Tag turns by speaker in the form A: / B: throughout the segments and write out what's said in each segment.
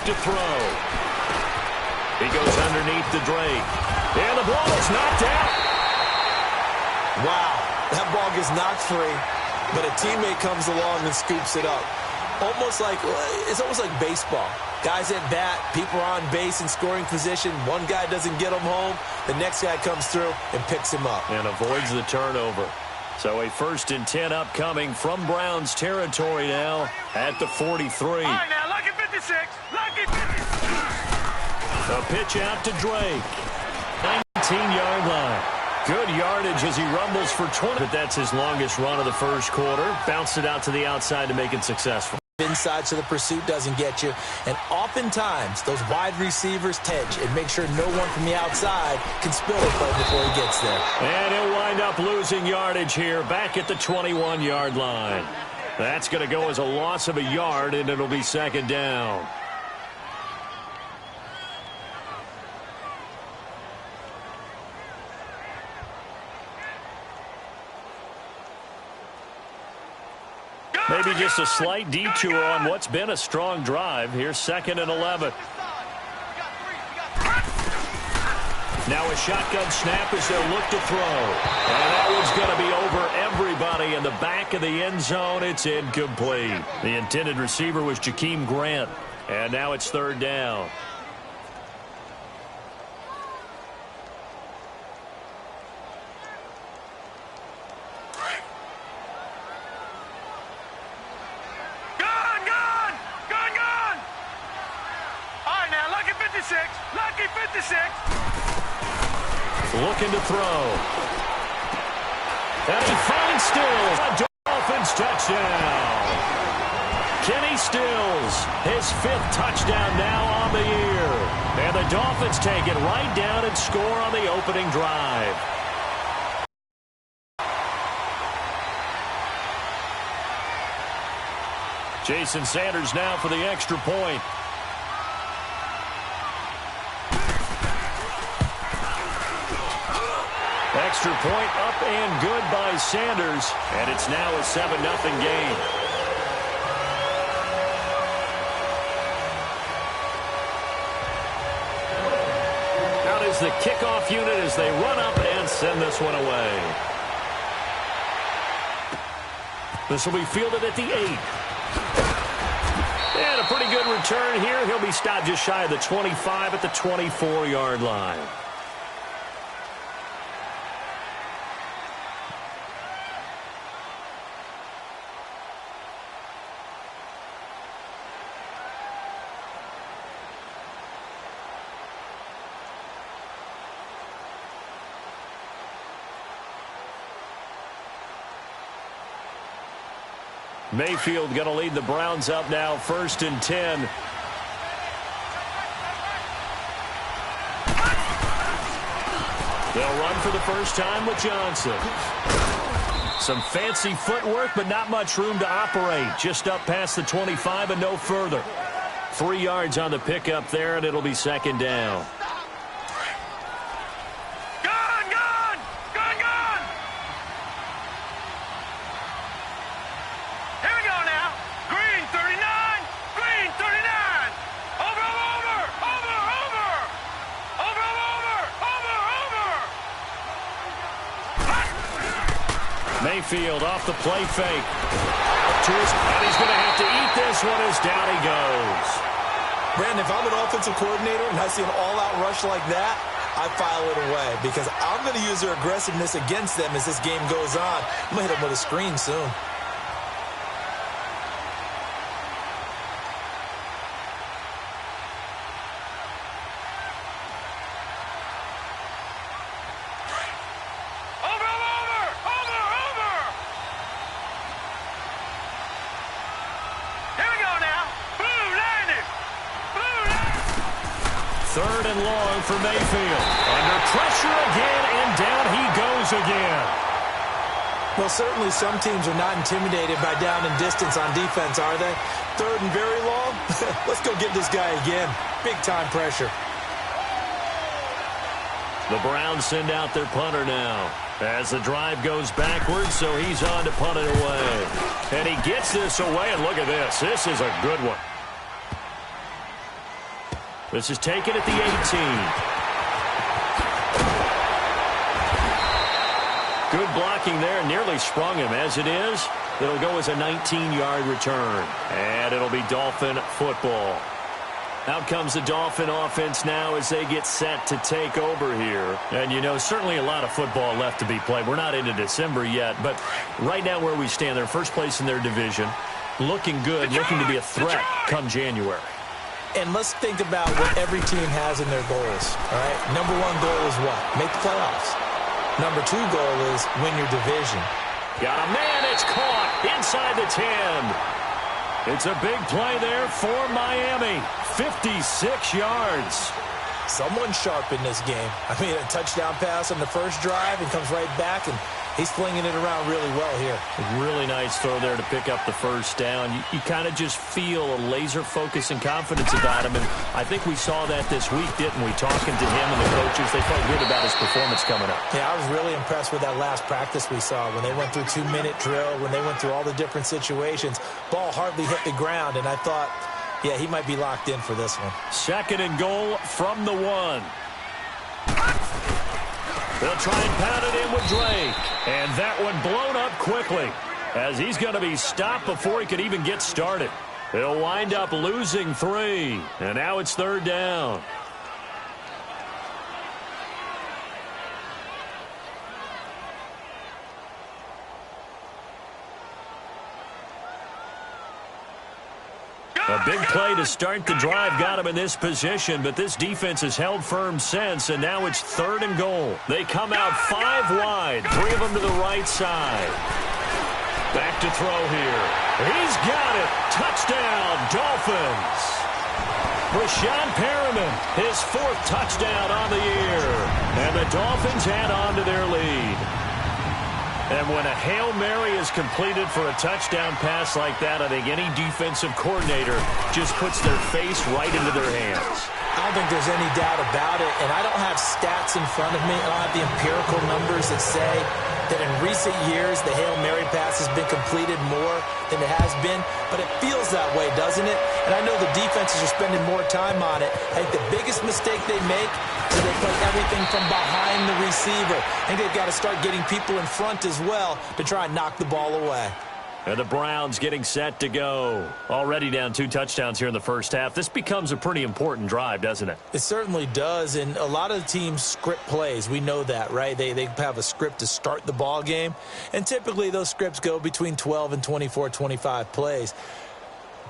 A: back to throw. He goes underneath to Drake. And the ball is knocked out.
B: Wow, that ball gets knocked free, but a teammate comes along and scoops it up. It's almost like baseball. Guys at bat, people are on base in scoring position. One guy doesn't get him home. The next guy comes through and picks him up.
A: And avoids the turnover. So a 1st and 10 upcoming from Browns territory now at the 43.
C: All right, now, lucky 56. Lucky 56.
A: A pitch out to Drake. 19-yard line. Good yardage as he rumbles for 20. But that's his longest run of the first quarter. Bounced it out to the outside to make it successful.
B: Inside so the pursuit doesn't get you. And oftentimes, those wide receivers hedge and make sure no one from the outside can spill the play before he gets there.
A: And he'll wind up losing yardage here back at the 21-yard line. That's going to go as a loss of a yard, and it'll be 2nd down. Maybe just a slight detour on what's been a strong drive. Here's 2nd and 11. Now a shotgun snap as they'll look to throw. And that one's going to be over everybody in the back of the end zone. It's incomplete. The intended receiver was Jakeem Grant. And now it's 3rd down.
C: Lucky 56.
A: Looking to throw. And he finds Stills. A Dolphins touchdown. Kenny Stills, his 5th touchdown now on the year. And the Dolphins take it right down and score on the opening drive. Jason Sanders now for the extra point. Extra point up and good by Sanders, and it's now a 7-0 game. Out is the kickoff unit as they run up and send this one away. This will be fielded at the 8. And a pretty good return here. He'll be stopped just shy of the 25 at the 24-yard line. Mayfield going to lead the Browns up now, 1st and 10. They'll run for the first time with Johnson. Some fancy footwork, but not much room to operate. Just up past the 25 and no further. 3 yards on the pickup there, and it'll be 2nd down. Mayfield off the play fake. Out to his, and he's going to have to eat this one as down he goes.
B: Brandon, if I'm an offensive coordinator and I see an all-out rush like that, I file it away because I'm going to use their aggressiveness against them as this game goes on. I'm going to hit them with a screen soon.
A: For Mayfield. Under pressure again, and down he goes again.
B: Well, certainly some teams are not intimidated by down and distance on defense, are they? 3rd and very long? Let's go get this guy again. Big-time pressure.
A: The Browns send out their punter now as the drive goes backwards, so he's on to punt it away. And he gets this away, and look at this. This is a good one. This is taken at the 18. Good blocking there. Nearly sprung him. As it is, it'll go as a 19-yard return. And it'll be Dolphin football. Out comes the Dolphin offense now as they get set to take over here. And, you know, certainly a lot of football left to be played. We're not into December yet, but right now where we stand, they're first place in their division. Looking good, looking to be a threat come January.
B: And let's think about what every team has in their goals, all right? Number one goal is what? Make the playoffs. Number two goal is win your division.
A: Got a man, it's caught inside the 10. It's a big play there for Miami. 56 yards.
B: Someone's sharp in this game. I mean, a touchdown pass on the first drive and comes right back, and he's flinging it around really well here.
A: Really nice throw there to pick up the first down. You kind of just feel a laser focus and confidence about him, and I think we saw that this week, didn't we? Talking to him and the coaches, they felt good about his performance coming up.
B: Yeah, I was really impressed with that last practice we saw when they went through 2-minute drill, when they went through all the different situations. Ball hardly hit the ground, and I thought, yeah, he might be locked in for this one.
A: Second and goal from the 1. They'll try and pound it in with Drake. And that one blown up quickly as he's going to be stopped before he could even get started. They'll wind up losing 3. And now it's third down. A big play to start the drive got him in this position, but this defense has held firm since, and now it's third and goal. They come out 5 wide, 3 of them to the right side. Back to throw here. He's got it. Touchdown, Dolphins. Rashawn Perriman, his 4th touchdown on the year. And the Dolphins add on to their lead. And when a Hail Mary is completed for a touchdown pass like that, I think any defensive coordinator just puts their face right into their hands.
B: I don't think there's any doubt about it, and I don't have stats in front of me. I don't have the empirical numbers that say that in recent years the Hail Mary pass has been completed more than it has been, but it feels that way, doesn't it? And I know the defenses are spending more time on it. I think the biggest mistake they make is they play everything from behind the receiver. I think they've got to start getting people in front as well to try and knock the ball away.
A: And the Browns getting set to go. Already down 2 touchdowns here in the first half. This becomes a pretty important drive, doesn't it?
B: It certainly does, and a lot of the teams script plays. We know that, right? They have a script to start the ball game, and typically those scripts go between 12 and 24, 25 plays.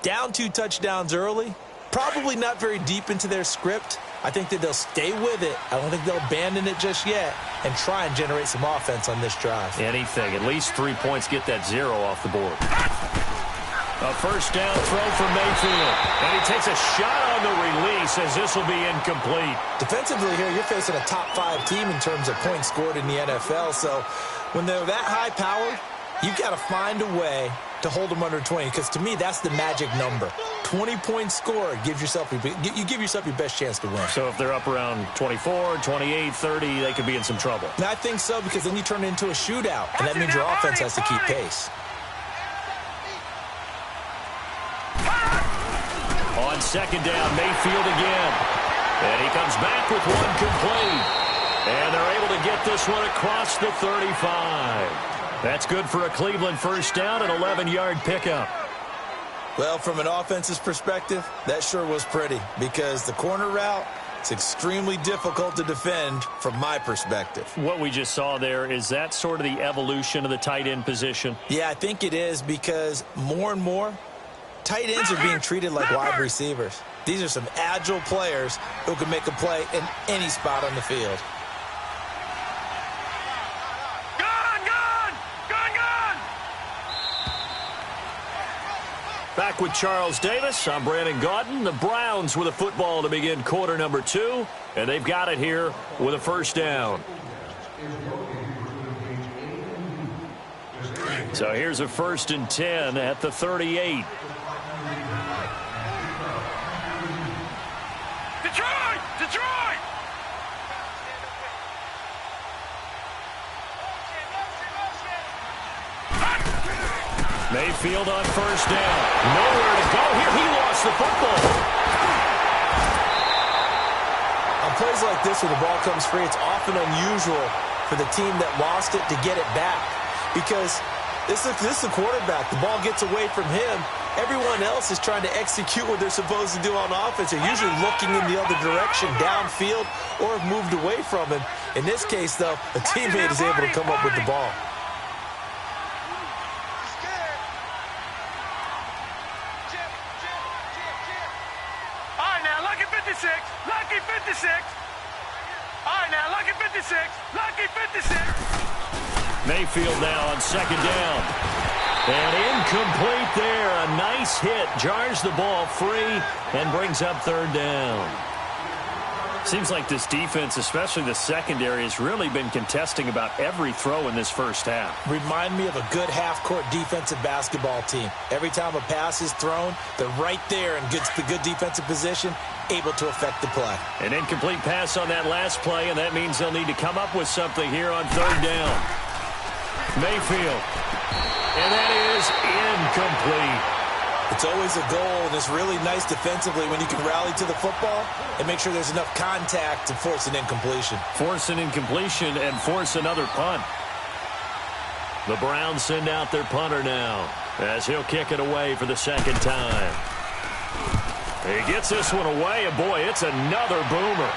B: Down 2 touchdowns early, probably not very deep into their script. I think that they'll stay with it. I don't think they'll abandon it just yet and try and generate some offense on this drive.
A: Anything. At least 3 points. Get that 0 off the board. A first down throw for Mayfield. And he takes a shot on the release as this will be incomplete.
B: Defensively here, you're facing a top 5 team in terms of points scored in the NFL. So when they're that high-powered, you've got to find a way to hold them under 20, because to me, that's the magic number. 20-point score gives yourself you give yourself your best chance to win.
A: So if they're up around 24, 28, 30, they could be in some trouble.
B: And I think so, because then you turn it into a shootout, and that means your offense has to keep pace.
A: On second down, Mayfield again. And he comes back with one complete. And they're able to get this one across the 35. That's good for a Cleveland first down, an 11-yard pickup.
B: Well, from an offense's perspective, that sure was pretty, because the corner route, it's extremely difficult to defend from my perspective.
A: What we just saw there, is that sort of the evolution of the tight end position?
B: Yeah, I think it is, because more and more, tight ends are being treated like wide receivers. These are some agile players who can make a play in any spot on the field.
A: Back with Charles Davis, I'm Brandon Gaudin. The Browns with a football to begin quarter number 2, and they've got it here with a first down. So here's a 1st and 10 at the 38.
C: Detroit! Detroit!
A: Mayfield on first down. Nowhere to go here. He lost the football.
B: plays like this where the ball comes free, it's often unusual for the team that lost it to get it back. Because this is the quarterback. The ball gets away from him. Everyone else is trying to execute what they're supposed to do on offense. They're usually looking in the other direction, downfield, or have moved away from him. In this case, though, a teammate is able to come up with the ball.
C: All right, now, lucky 56. Lucky 56. All right, now, lucky 56. Lucky 56.
A: Mayfield now on second down. And incomplete there. A nice hit. Jars the ball free and brings up third down. Seems like this defense, especially the secondary, has really been contesting about every throw in this first half.
B: Remind me of a good half-court defensive basketball team. Every time a pass is thrown, they're right there and gets the good defensive position, able to affect the play.
A: An incomplete pass on that last play, and that means they'll need to come up with something here on third down. Mayfield. And that is incomplete.
B: It's always a goal, and it's really nice defensively when you can rally to the football and make sure there's enough contact to force an incompletion.
A: Force an incompletion and force another punt. The Browns send out their punter now as he'll kick it away for the second time. He gets this one away, and boy, it's another boomer.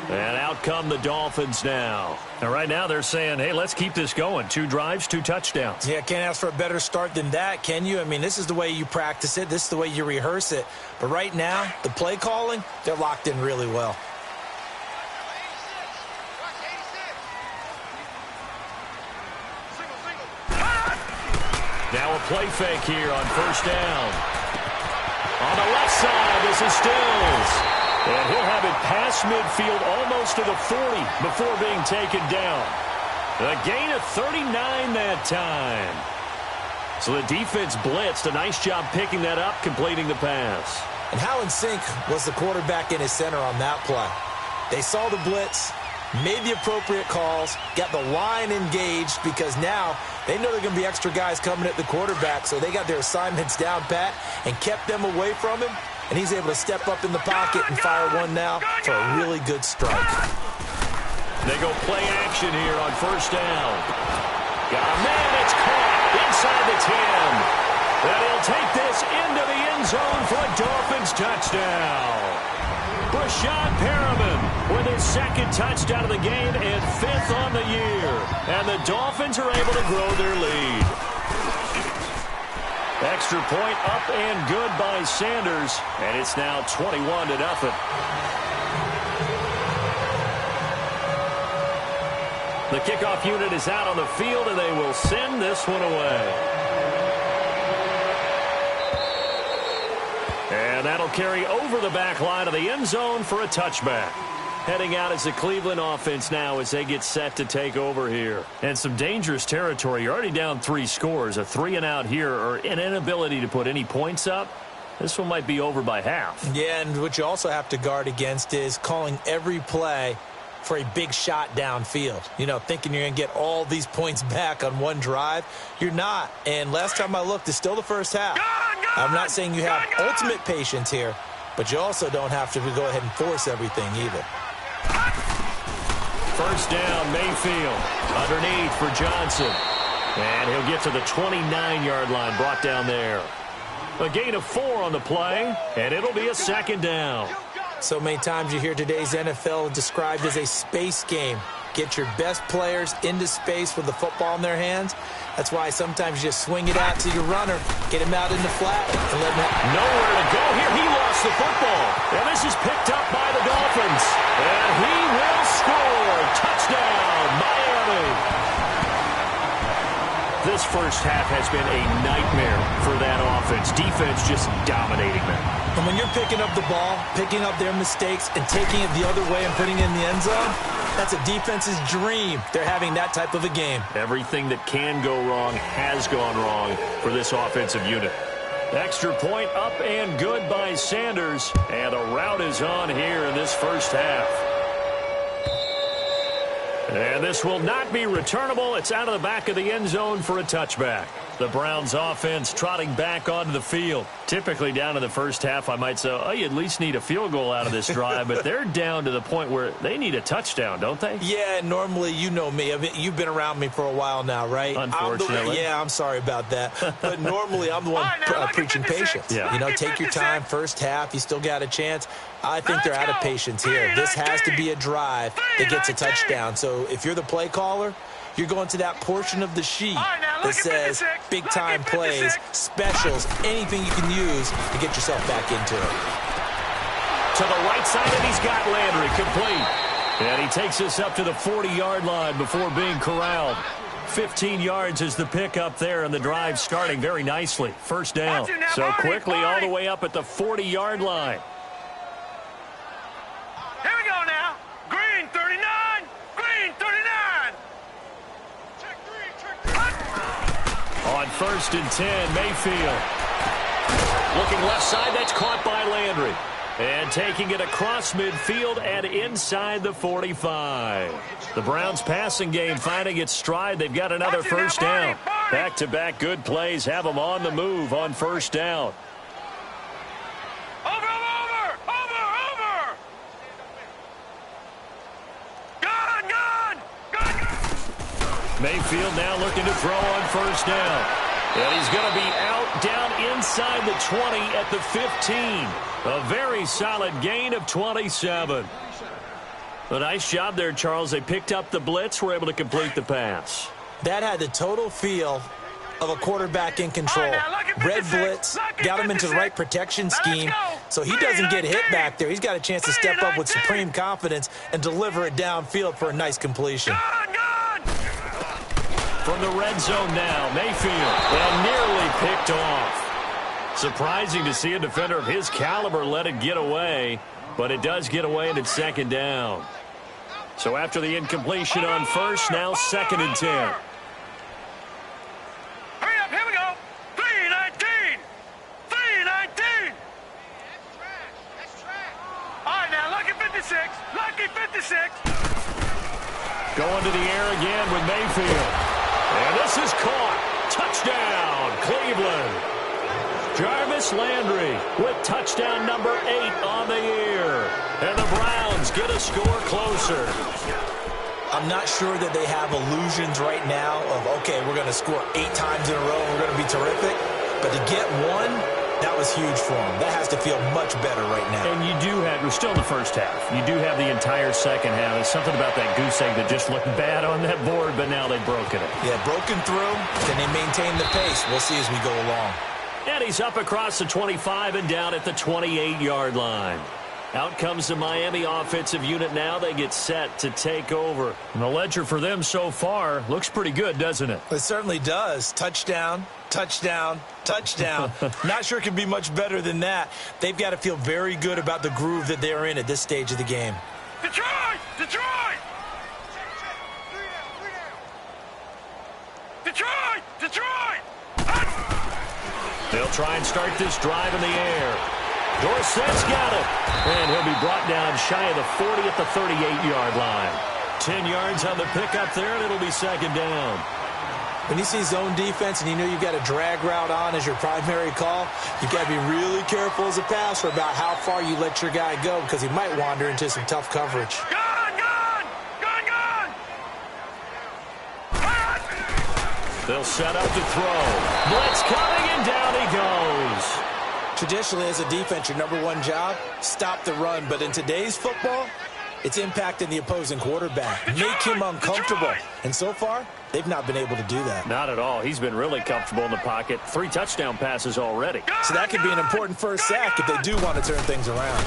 A: And out come the Dolphins now. And right now they're saying, hey, let's keep this going. 2 drives, 2 touchdowns.
B: Yeah, can't ask for a better start than that, can you? I mean, this is the way you practice it. This is the way you rehearse it. But right now, the play calling, they're locked in really well.
A: Now a play fake here on first down. On the left side, this is Stills. And he'll have it past midfield almost to the 40 before being taken down. A gain of 39 that time. So the defense blitzed. A nice job picking that up, completing the pass.
B: And how in sync was the quarterback and his center on that play? They saw the blitz, made the appropriate calls, got the line engaged because now they know they're going to be extra guys coming at the quarterback, so they got their assignments down pat and kept them away from him. And he's able to step up in the pocket and fire one now for a really good strike.
A: They go play action here on first down. Got a man, it's caught inside the 10. And he'll take this into the end zone for a Dolphins touchdown. Brashad Perriman with his second touchdown of the game and 5th on the year. And the Dolphins are able to grow their lead. Extra point up and good by Sanders, and it's now 21-0. The kickoff unit is out on the field, and they will send this one away. And that'll carry over the back line of the end zone for a touchback. Heading out as the Cleveland offense now as they get set to take over here. And some dangerous territory. You're already down 3 scores. A 3-and-out here or an inability to put any points up. This one might be over by half.
B: Yeah, and what you also have to guard against is calling every play for a big shot downfield. You know, thinking you're going to get all these points back on one drive. You're not. And last time I looked, it's still the first half. I'm not saying you have ultimate patience here, but you also don't have to go ahead and force everything either.
A: First down, Mayfield. Underneath for Johnson. And he'll get to the 29-yard line, brought down there. A gain of 4 on the play, and it'll be a second down.
B: So many times you hear today's NFL described as a space game. Get your best players into space with the football in their hands. That's why sometimes you just swing it out to your runner, get him out in the flat, and let him have
A: nowhere to go here. He lost the football. And this is picked up by the Dolphins. And he will score. Touchdown, Miami. This first half has been a nightmare for that offense. Defense just dominating them.
B: And when you're picking up the ball, picking up their mistakes, and taking it the other way and putting it in the end zone, that's a defense's dream. They're having that type of a game.
A: Everything that can go wrong has gone wrong for this offensive unit. Extra point up and good by Sanders. And a rout is on here in this first half. And this will not be returnable. It's out of the back of the end zone for a touchback. The Browns offense trotting back onto the field. Typically down in the first half, I might say, oh, you at least need a field goal out of this drive, but they're down to the point where they need a touchdown, don't they?
B: Yeah, normally, you know me. I mean, you've been around me for a while now, right?
A: Unfortunately.
B: I'm sorry about that. But normally, I'm the one preaching patience.
A: Yeah.
B: You know, take your time, first half, you still got a chance. I think they're out of patience here. This has to be a drive that gets a touchdown. So if you're the play caller, you're going to that portion of the sheet that says big-time plays, specials, anything you can use to get yourself back into it.
A: To the right side, and he's got Landry complete. And he takes us up to the 40-yard line before being corralled. 15 yards is the pickup there, and the drive starting very nicely. First down. So quickly all the way up at the 40-yard line.
C: Here we go now. Green 39. Green 39.
A: On 1st and 10, Mayfield. Looking left side, that's caught by Landry. And taking it across midfield and inside the 45. The Browns passing game finding its stride. They've got another first down. Back-to-back good plays have them on the move on first down.
C: Over. Gun.
A: Mayfield now looking to throw on first down. And he's going to be out down inside the 20 at the 15. A very solid gain of 27. A nice job there, Charles. They picked up the blitz, were able to complete the pass.
B: That had the total feel of a quarterback in control. Red blitz, got him into the right protection scheme, so he doesn't get hit back there. He's got a chance to step up with supreme confidence and deliver it downfield for a nice completion.
A: From the red zone now, Mayfield, and nearly picked off. Surprising to see a defender of his caliber let it get away, but it does get away and it's second down. So after the incompletion on first, now 2nd and 10.
C: Hurry up, here we go. 3-19. That's trash. All right, now, lucky 56.
A: Going to the air again with Mayfield. And this is caught. Touchdown, Cleveland. Jarvis Landry with touchdown number 8 on the year. And the Browns get a score closer.
B: I'm not sure that they have illusions right now of, okay, we're going to score 8 times in a row and we're going to be terrific. But to get one, that was huge for them. That has to feel much better right now.
A: And you do have, we're still in the first half. You do have the entire second half. There's something about that goose egg that just looked bad on that board, but now they've broken it.
B: Yeah, broken through. Can they maintain the pace? We'll see as we go along.
A: And he's up across the 25 and down at the 28-yard line. Out comes the Miami offensive unit now. They get set to take over. And the ledger for them so far looks pretty good, doesn't it?
B: It certainly does. Touchdown, touchdown, touchdown. Not sure it can be much better than that. They've got to feel very good about the groove that they're in at this stage of the game.
C: Detroit!
A: They'll try and start this drive in the air. Dorsett's got it. And he'll be brought down shy of the 40 at the 38-yard line. 10 yards on the pickup there, and it'll be second down.
B: When you see zone defense and you know you've got a drag route on as your primary call, you've got to be really careful as a passer about how far you let your guy go because he might wander into some tough coverage.
C: Gun!
A: They'll set up to throw. Blitz coming, and down he goes.
B: Traditionally, as a defense, your number one job, stop the run. But in today's football, it's impacting the opposing quarterback. Make him uncomfortable. And so far, they've not been able to do that.
A: Not at all. He's been really comfortable in the pocket. 3 touchdown passes already.
B: So that could be an important first sack if they do want to turn things around.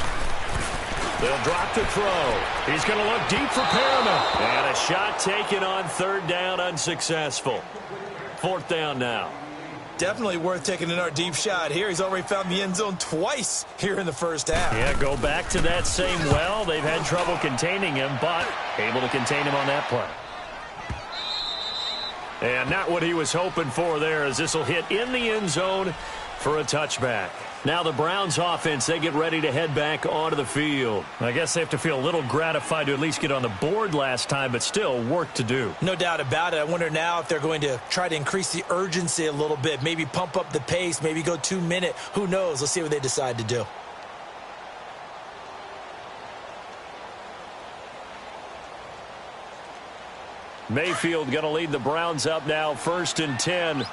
A: They'll drop to throw. He's going to look deep for Perriman. And a shot taken on 3rd down, unsuccessful. 4th down now.
B: Definitely worth taking another deep shot here. He's already found the end zone twice here in the first half.
A: Yeah, go back to that same well. They've had trouble containing him, but able to contain him on that play. And not what he was hoping for there, as this will hit in the end zone for a touchback. Now the Browns offense, they get ready to head back onto the field. I guess they have to feel a little gratified to at least get on the board last time, but still work to do.
B: No doubt about it. I wonder now if they're going to try to increase the urgency a little bit, maybe pump up the pace, maybe go 2 minute. Who knows? Let's see what they decide to do.
A: Mayfield going to lead the Browns up now, 1st and 10.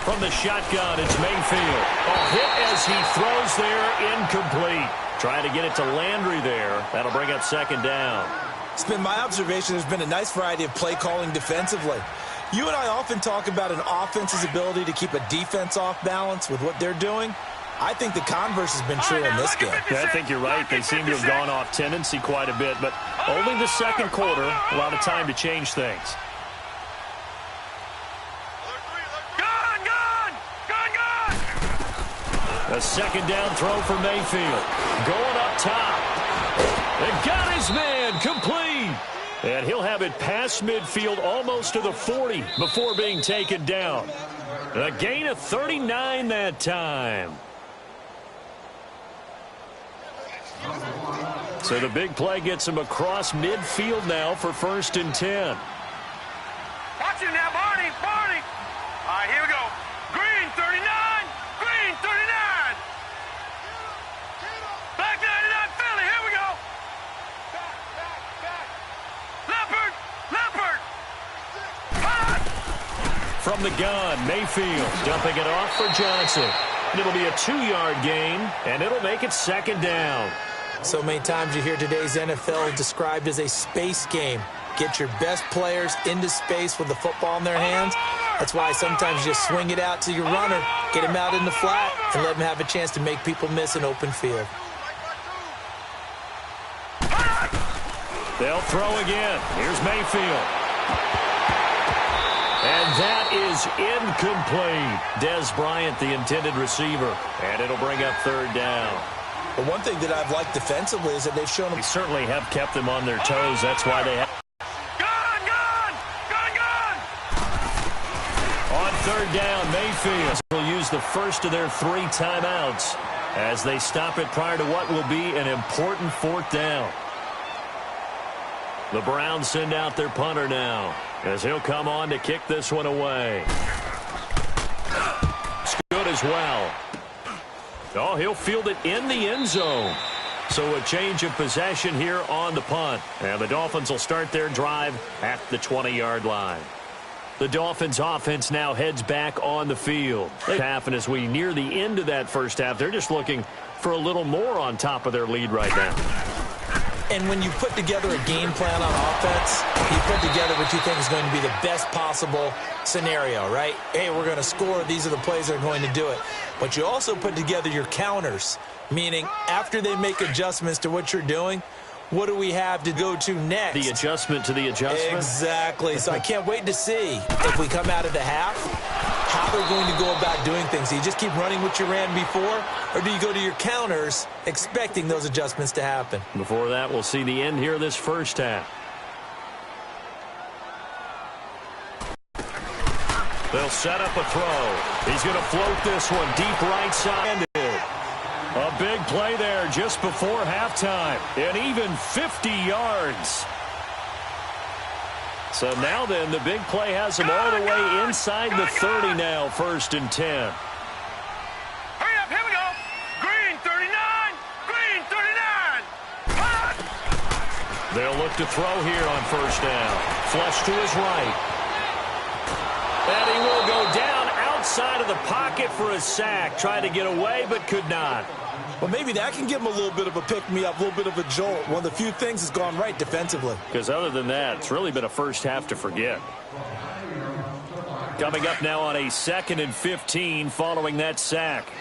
A: From the shotgun, it's Mayfield. A hit as he throws there, incomplete. Trying to get it to Landry there. That'll bring up 2nd down.
B: It's been my observation there's been a nice variety of play calling defensively. You and I often talk about an offense's ability to keep a defense off balance with what they're doing. I think the converse has been true in this game.
A: Yeah, I think you're right. They seem to have gone off tendency quite a bit, but only the 2nd quarter, a lot of time to change things. A 2nd down throw for Mayfield. Going up top. And got his man complete. And he'll have it past midfield almost to the 40 before being taken down. A gain of 39 that time. So the big play gets him across midfield now for 1st and 10.
C: Watch him now, Barney. Barney. All right, here we go. Green 39. Green 39. Black 99 Philly. Here we go. Leopard. Leopard.
A: From the gun, Mayfield dumping it off for Johnson. It'll be a 2-yard gain, and it'll make it 2nd down.
B: So many times you hear today's NFL described as a space game. Get your best players into space with the football in their hands. That's why sometimes you just swing it out to your runner, get him out in the flat, and let him have a chance to make people miss an open field.
A: They'll throw again. Here's Mayfield. And that is incomplete. Des Bryant, the intended receiver. And it'll bring up 3rd down.
B: But one thing that I've liked defensively is that they've shown them.
A: They certainly have kept them on their toes. That's why they have.
C: Gun, gun, gun, gun.
A: On 3rd down, Mayfield will use the first of their 3 timeouts as they stop it prior to what will be an important 4th down. The Browns send out their punter now as he'll come on to kick this one away. It's good as well. Oh, he'll field it in the end zone. So a change of possession here on the punt. And the Dolphins will start their drive at the 20-yard line. The Dolphins offense now heads back on the field. And as we near the end of that first half, they're just looking for a little more on top of their lead right now.
B: And when you put together a game plan on offense, you put together what you think is going to be the best possible scenario, right? Hey, we're going to score. These are the plays that are going to do it. But you also put together your counters, meaning after they make adjustments to what you're doing, what do we have to go to next?
A: The adjustment to the adjustment?
B: Exactly. So I can't wait to see if we come out of the half, how they're going to go about doing things. Do you just keep running what you ran before, or do you go to your counters expecting those adjustments to happen?
A: Before that, we'll see the end here of this first half. They'll set up a throw. He's going to float this one deep right side. A big play there just before halftime. And even 50 yards. So now then, the big play has him all the way inside the 30 now, 1st and 10.
C: Hurry up, here we go. Green 39. Green 39.
A: They'll look to throw here on 1st down. Flush to his right. And he will go down outside of the pocket for a sack. Tried to get away, but could not.
B: Well, maybe that can give him a little bit of a pick-me-up, a little bit of a jolt. One of the few things that's gone right defensively.
A: Because other than that, it's really been a first half to forget. Coming up now on a 2nd and 15 following that sack.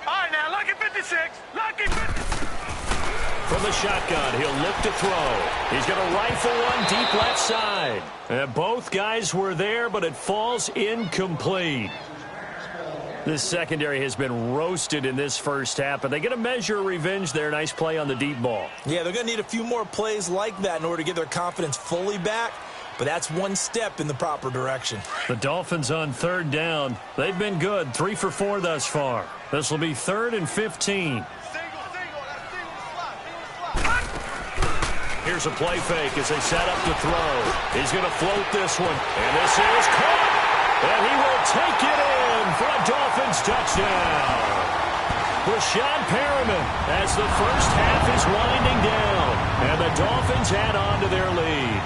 C: All right, now, lucky 56. Lucky 56.
A: From from the shotgun. He'll look to throw. He's going to rifle one deep left side. And both guys were there, but it falls incomplete. This secondary has been roasted in this first half, but they get a measure of revenge there. Nice play on the deep ball.
B: Yeah, they're going to need a few more plays like that in order to get their confidence fully back, but that's one step in the proper direction.
A: The Dolphins on third down. They've been good, 3 for 4 thus far. This will be 3rd and 15. Here's a play fake as they set up to throw. He's going to float this one, and this is caught. And he will take it in for a Dolphins touchdown. Rashad Perriman as the first half is winding down. And the Dolphins add on to their lead.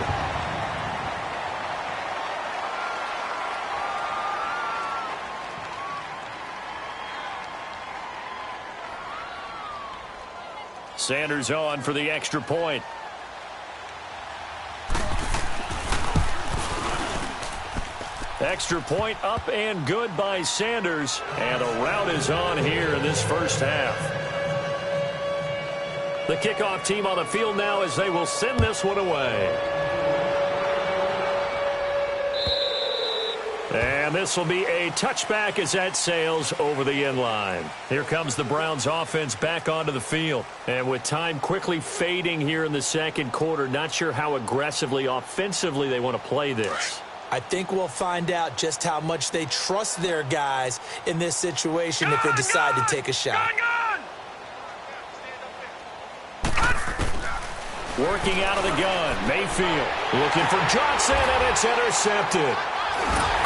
A: Sanders on for the extra point. Extra point up and good by Sanders. And a rout is on here in this first half. The kickoff team on the field now as they will send this one away. And this will be a touchback as that sails over the end line. Here comes the Browns offense back onto the field. And with time quickly fading here in the second quarter, not sure how aggressively, offensively they want to play this.
B: I think we'll find out just how much they trust their guys in this situation if they decide to take a shot.
A: Working out of the gun, Mayfield looking for Johnson, and it's intercepted.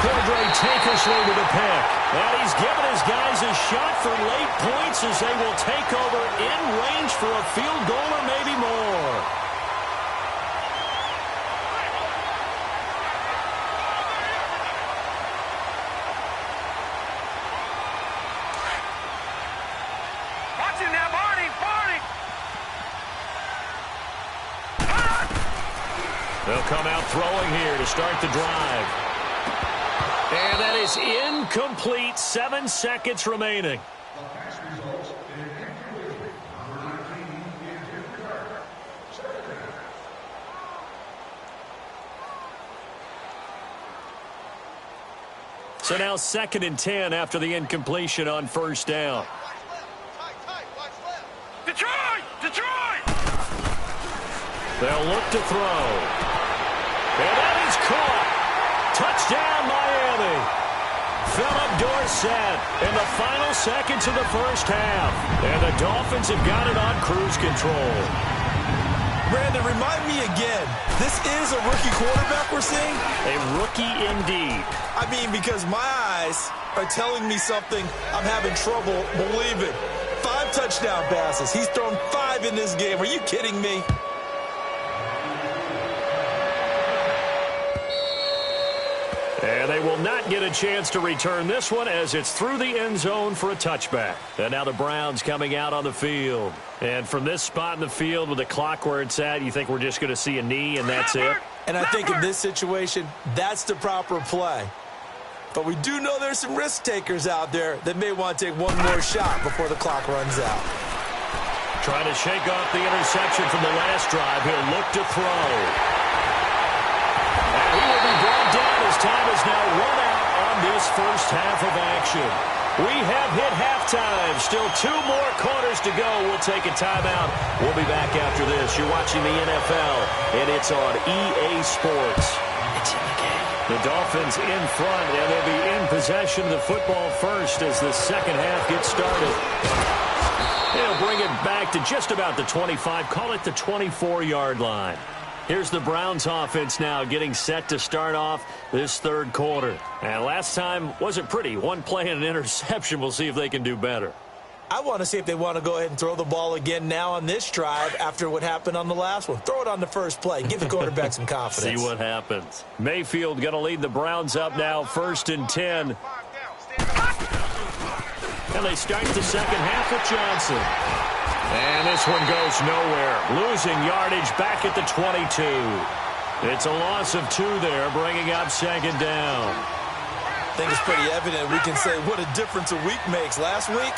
A: Cordray Tankersley with a pick. And he's given his guys a shot for late points as they will take over in range for a field goal or maybe more. They'll come out throwing here to start the drive. And that is incomplete. 7 seconds remaining. So now 2nd and 10 after the incompletion on first down.
C: Detroit! Detroit!
A: They'll look to throw. And that is caught. Touchdown, Miami. Philip Dorsett in the final seconds of the first half. And the Dolphins have got it on cruise control.
B: Brandon, remind me again, this is a rookie quarterback we're seeing?
A: A rookie indeed.
B: I mean, because my eyes are telling me something I'm having trouble believing. 5 touchdown passes. He's thrown 5 in this game. Are you kidding me?
A: And they will not get a chance to return this one as it's through the end zone for a touchback. And now the Browns coming out on the field. And from this spot in the field with the clock where it's at, you think we're just going to see a knee and that's it?
B: And I think in this situation, that's the proper play. But we do know there's some risk takers out there that may want to take one more shot before the clock runs out.
A: Trying to shake off the interception from the last drive. He'll look to throw. And he will be brought down as time is now run out on this first half of action. We have hit halftime. Still 2 more quarters to go. We'll take a timeout. We'll be back after this. You're watching the NFL, and it's on EA Sports. It's in the game. The Dolphins in front, and they'll be in possession of the football first as the second half gets started. They'll bring it back to just about the 25, call it the 24-yard line. Here's the Browns offense now getting set to start off this third quarter. And last time wasn't pretty. 1 play and an interception. We'll see if they can do better.
B: I want to see if they want to go ahead and throw the ball again now on this drive after what happened on the last one. Throw it on the first play. Give the quarterback some confidence.
A: See what happens. Mayfield going to lead the Browns up now, 1st and 10. And they start the second half with Johnson. And this one goes nowhere. Losing yardage back at the 22. It's a loss of 2 there, bringing up 2nd down.
B: I think it's pretty evident we can say what a difference a week makes. Last week,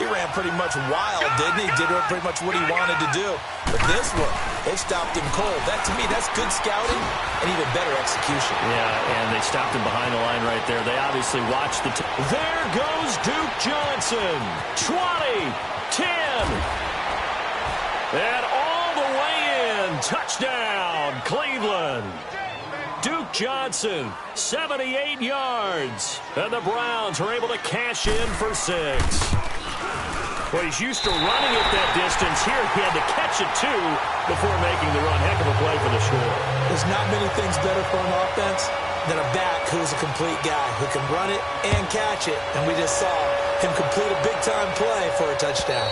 B: He ran pretty much wild, didn't he? Did pretty much what he wanted to do. But this one, they stopped him cold. That, to me, that's good scouting and even better execution.
A: Yeah, and they stopped him behind the line right there. They obviously watched the... There goes Duke Johnson. 20, 10. And all the way in. Touchdown, Cleveland. Duke Johnson, 78 yards. And the Browns are able to cash in for 6. Well, he's used to running at that distance. Here, he had to catch it, too, before making the run. Heck of a play for the score.
B: There's not many things better for an offense than a back who's a complete guy who can run it and catch it. And we just saw him complete a big-time play for a touchdown.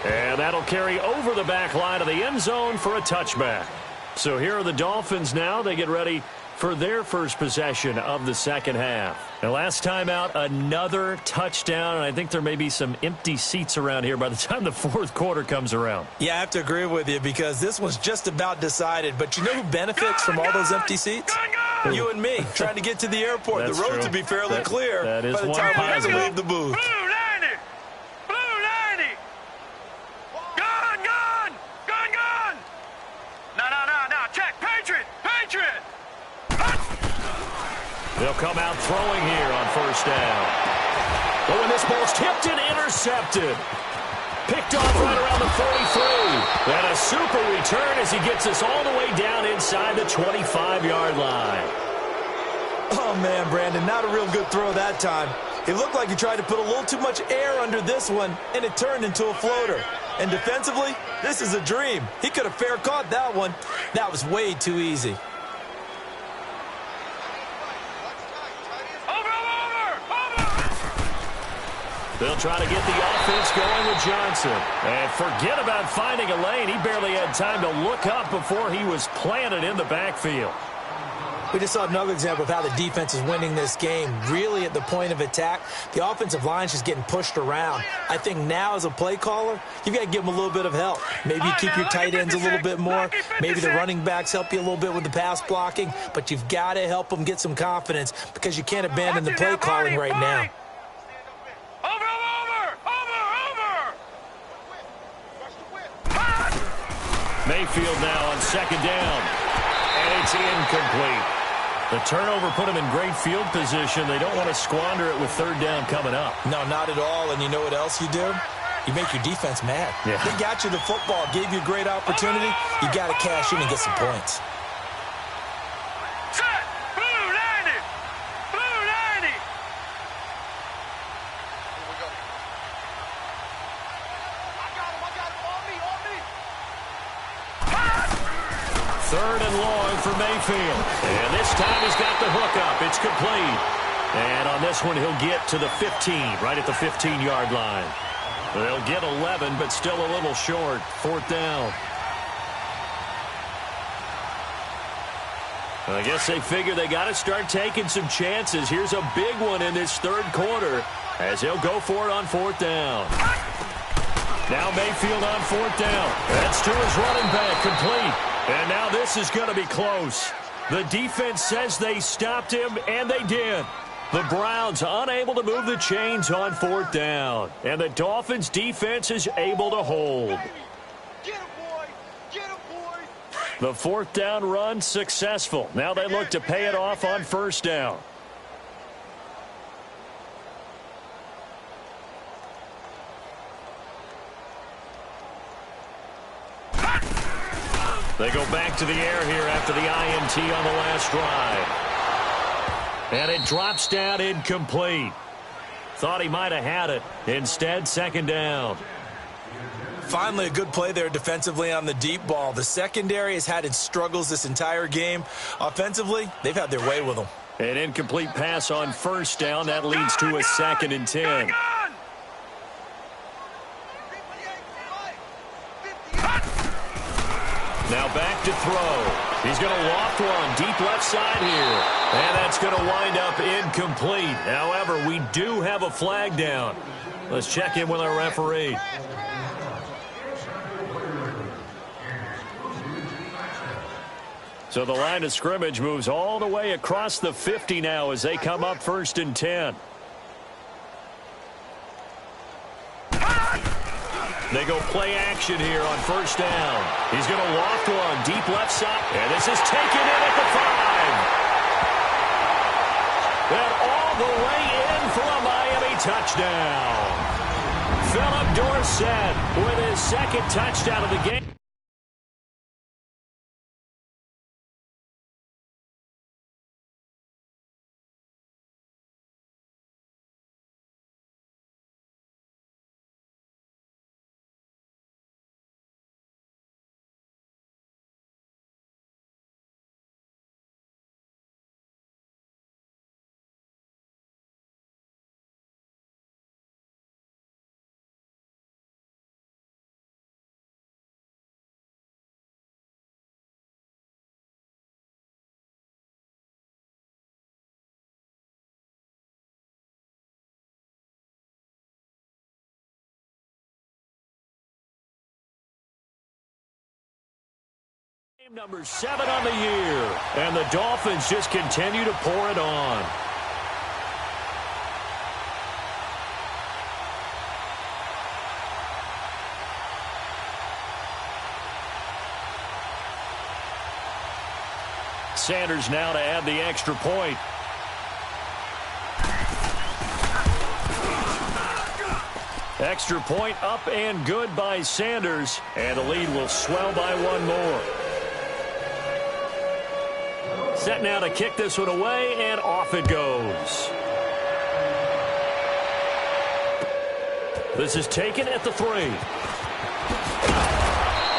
A: And that'll carry over the back line of the end zone for a touchback. So here are the Dolphins now. They get ready for their first possession of the second half. And last time out, another touchdown, and I think there may be some empty seats around here by the time the fourth quarter comes around.
B: Yeah, I have to agree with you because this was just about decided. But you know who benefits from all those empty seats? You and me, trying to get to the airport.
A: That's
B: the road
A: true.
B: to be fairly clear
A: that is
B: by the
A: one
B: time we have to
A: positive.
B: leave the booth.
C: Blue 90! Blue 90! Gun, gun! Gun, gun! No. Check. Patriot! Patriot!
A: They'll come out throwing here on first down. Oh, and this ball's tipped and intercepted. Picked off right around the 43. And a super return as he gets us all the way down inside the 25-yard line.
B: Oh, man, Brandon, not a real good throw that time. It looked like he tried to put a little too much air under this one, and it turned into a floater. And defensively, this is a dream. He could have fair caught that one. That was way too easy.
A: They'll try to get the offense going with Johnson. And forget about finding a lane. He barely had time to look up before he was planted in the backfield.
B: We just saw another example of how the defense is winning this game. Really at the point of attack, the offensive line's just getting pushed around. I think now as a play caller, you've got to give them a little bit of help. Maybe you keep your tight ends a little bit more. Maybe the running backs help you a little bit with the pass blocking. But you've got to help them get some confidence because you can't abandon the play calling right now.
A: Mayfield now on second down. And it's incomplete. The turnover put him in great field position. They don't want to squander it with third down coming up.
B: No, not at all. And you know what else you do? You make your defense mad.
A: Yeah.
B: They got you the football, gave you a great opportunity. You got to cash in and get some points.
C: Set! Blue 90! Blue 90! Here we go. I got him. On me.
A: Third and long for Mayfield. And this time he's got the hook up. It's complete. And on this one, he'll get to the 15, right at the 15-yard line. They'll get 11, but still a little short. Fourth down. I guess they figure they got to start taking some chances. Here's a big one in this third quarter as he'll go for it on fourth down. Now Mayfield on fourth down. That's to his running back, complete. And now this is going to be close. The defense says they stopped him, and they did. The Browns unable to move the chains on fourth down. And the Dolphins' defense is able to hold.
C: Get him, boy! Get him, boy!
A: The fourth down run successful. Now they look to pay it off on first down. They go back to the air here after the INT on the last drive. And it drops down incomplete. Thought he might have had it. Instead, second down.
B: Finally, a good play there defensively on the deep ball. The secondary has had its struggles this entire game. Offensively, they've had their way with them.
A: An incomplete pass on first down. That leads to a second and 10. Now back to throw. He's going to loft one deep left side here. And that's going to wind up incomplete. However, we do have a flag down. Let's check in with our referee. So the line of scrimmage moves all the way across the 50 now as they come up first and 10. They go play action here on first down. He's going to loft one deep left side. And this is taken in at the 5. And all the way in for a Miami touchdown. Philip Dorsett with his second touchdown of the game. Number 7 on the year, and the Dolphins just continue to pour it on. Sanders now to add the extra point. Extra point up and good by Sanders, and the lead will swell by one more. Set now to kick this one away, and off it goes. This is taken at the 3.